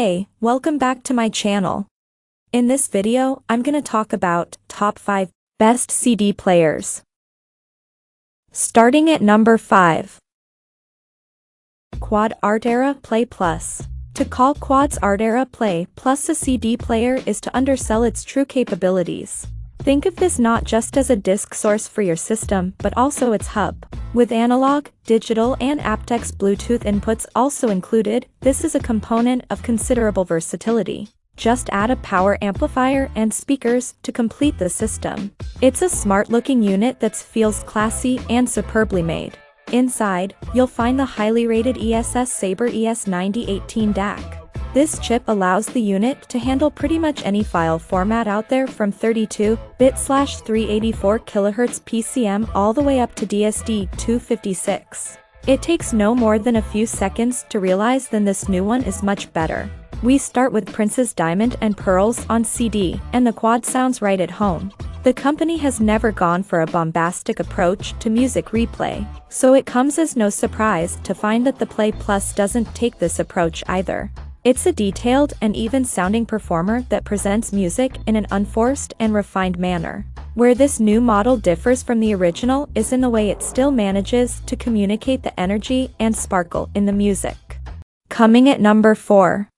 Hey, welcome back to my channel. In this video, I'm gonna talk about top 5 best CD players. Starting at number 5. Quad Art Era Play Plus. To call Quad's Art Era Play Plus a CD player is to undersell its true capabilities. Think of this not just as a disk source for your system, but also its hub. With analog, digital and aptX Bluetooth inputs also included, this is a component of considerable versatility. Just add a power amplifier and speakers to complete the system. It's a smart-looking unit that feels classy and superbly made. Inside, you'll find the highly rated ESS Sabre ES9018 DAC. This chip allows the unit to handle pretty much any file format out there from 32-bit/384 kHz PCM all the way up to DSD-256. It takes no more than a few seconds to realize that this new one is much better. We start with Prince's Diamond and Pearls on CD, and the Quad sounds right at home. The company has never gone for a bombastic approach to music replay, so it comes as no surprise to find that the Play Plus doesn't take this approach either. It's a detailed and even-sounding performer that presents music in an unforced and refined manner. Where this new model differs from the original is in the way it still manages to communicate the energy and sparkle in the music. Coming at number 4.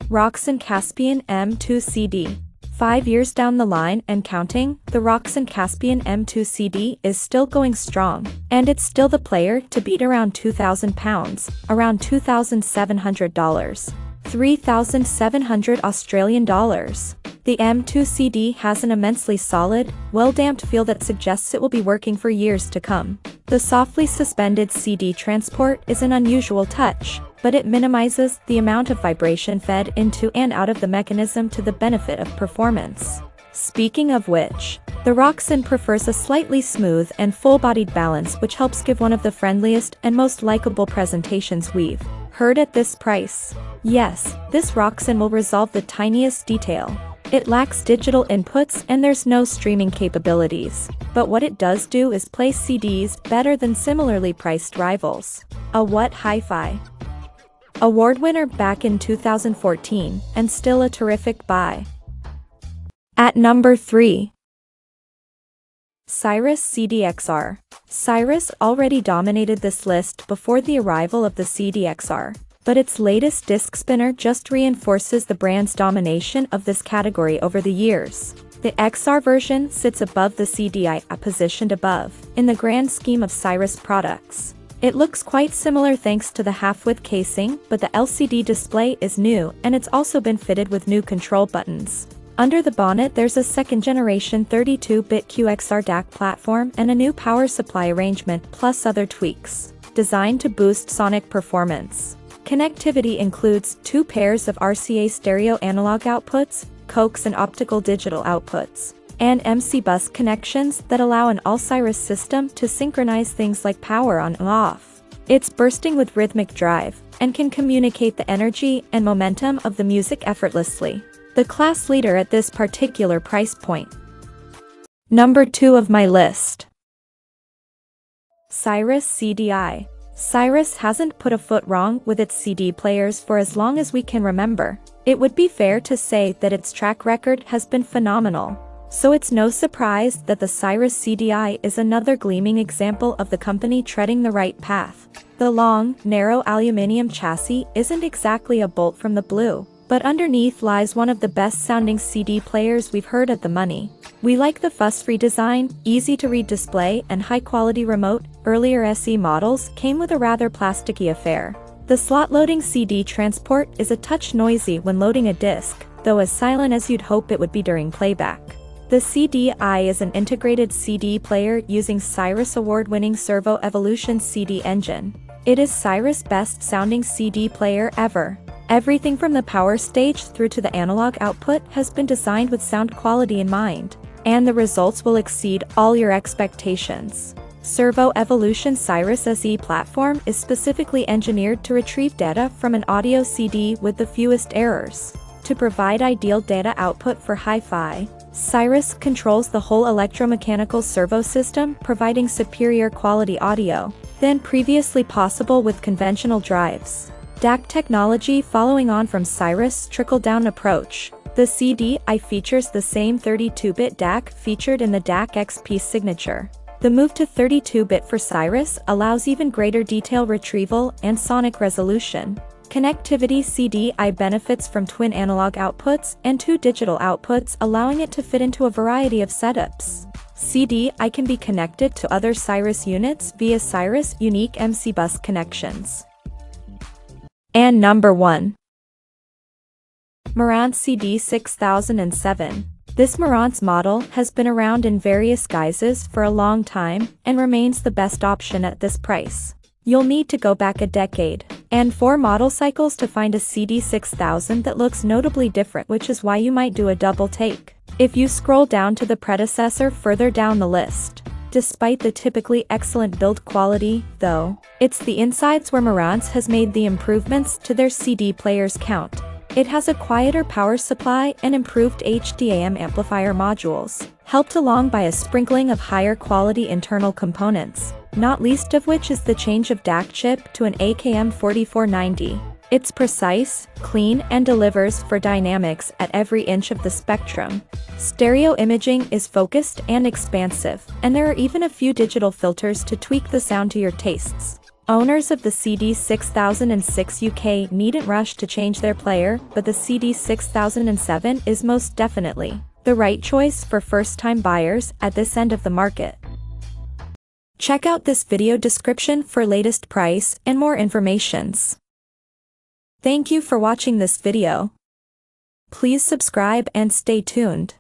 Roxen Caspian M2 CD. 5 years down the line and counting, the Roxen Caspian M2 CD is still going strong, and it's still the player to beat around £2,000, around $2,700, $3,700 Australian dollars. The M2 CD has an immensely solid, well-damped feel that suggests it will be working for years to come. The softly suspended CD transport is an unusual touch, but it minimizes the amount of vibration fed into and out of the mechanism to the benefit of performance. Speaking of which, the Roxen prefers a slightly smooth and full-bodied balance, which helps give one of the friendliest and most likable presentations we've heard at this price. Yes, this Roxen will resolve the tiniest detail. It lacks digital inputs and there's no streaming capabilities, but what it does do is play CDs better than similarly priced rivals. A What Hi-Fi Award winner back in 2014, and still a terrific buy. At number 3. Cyrus CDi-XR. Cyrus already dominated this list before the arrival of the CDi-XR, but its latest disc spinner just reinforces the brand's domination of this category over the years. The XR version sits above the CDi, positioned above, in the grand scheme of Cyrus products. It looks quite similar thanks to the half-width casing, but the LCD display is new and it's also been fitted with new control buttons. Under the bonnet there's a second-generation 32-bit QXR DAC platform and a new power supply arrangement plus other tweaks, designed to boost sonic performance. Connectivity includes 2 pairs of RCA stereo analog outputs, coax and optical digital outputs, and MC bus connections that allow an all-Cyrus system to synchronize things like power on and off. It's bursting with rhythmic drive, and can communicate the energy and momentum of the music effortlessly. The class leader at this particular price point. Number 2 of my list. Cyrus CDi. Cyrus hasn't put a foot wrong with its CD players for as long as we can remember. It would be fair to say that its track record has been phenomenal. So it's no surprise that the Cyrus CDi is another gleaming example of the company treading the right path. The long, narrow aluminum chassis isn't exactly a bolt from the blue, but underneath lies one of the best-sounding CD players we've heard at the money. We like the fuss-free design, easy-to-read display, and high-quality remote. Earlier SE models came with a rather plasticky affair. The slot-loading CD transport is a touch noisy when loading a disc, though as silent as you'd hope it would be during playback. The CDi is an integrated CD player using Cyrus award-winning Servo Evolution CD engine. It is Cyrus' best-sounding CD player ever. Everything from the power stage through to the analog output has been designed with sound quality in mind, and the results will exceed all your expectations. Servo Evolution Cyrus SE platform is specifically engineered to retrieve data from an audio CD with the fewest errors. To provide ideal data output for hi-fi, Cyrus controls the whole electromechanical servo system, providing superior quality audio than previously possible with conventional drives. DAC technology. Following on from Cyrus' trickle-down approach, the CDi features the same 32-bit DAC featured in the CDi-XR signature. The move to 32-bit for Cyrus allows even greater detail retrieval and sonic resolution. Connectivity. CDi benefits from twin analog outputs and 2 digital outputs, allowing it to fit into a variety of setups. CDi can be connected to other Cyrus units via Cyrus unique MC bus connections. And number 1. Marantz CDi-XR. This Marantz model has been around in various guises for a long time and remains the best option at this price. You'll need to go back a decade and 4 model cycles to find a CDi-XR that looks notably different, which is why you might do a double take if you scroll down to the predecessor further down the list. Despite the typically excellent build quality, though, it's the insides where Marantz has made the improvements to their CD players count. It has a quieter power supply and improved HDAM amplifier modules, helped along by a sprinkling of higher quality internal components, not least of which is the change of DAC chip to an AKM 4490. It's precise, clean, and delivers for dynamics at every inch of the spectrum. Stereo imaging is focused and expansive, and there are even a few digital filters to tweak the sound to your tastes. Owners of the CDi-XR UK needn't rush to change their player, but the CDi-XR is most definitely the right choice for first-time buyers at this end of the market. Check out this video description for latest price and more informations. Thank you for watching this video. Please subscribe and stay tuned.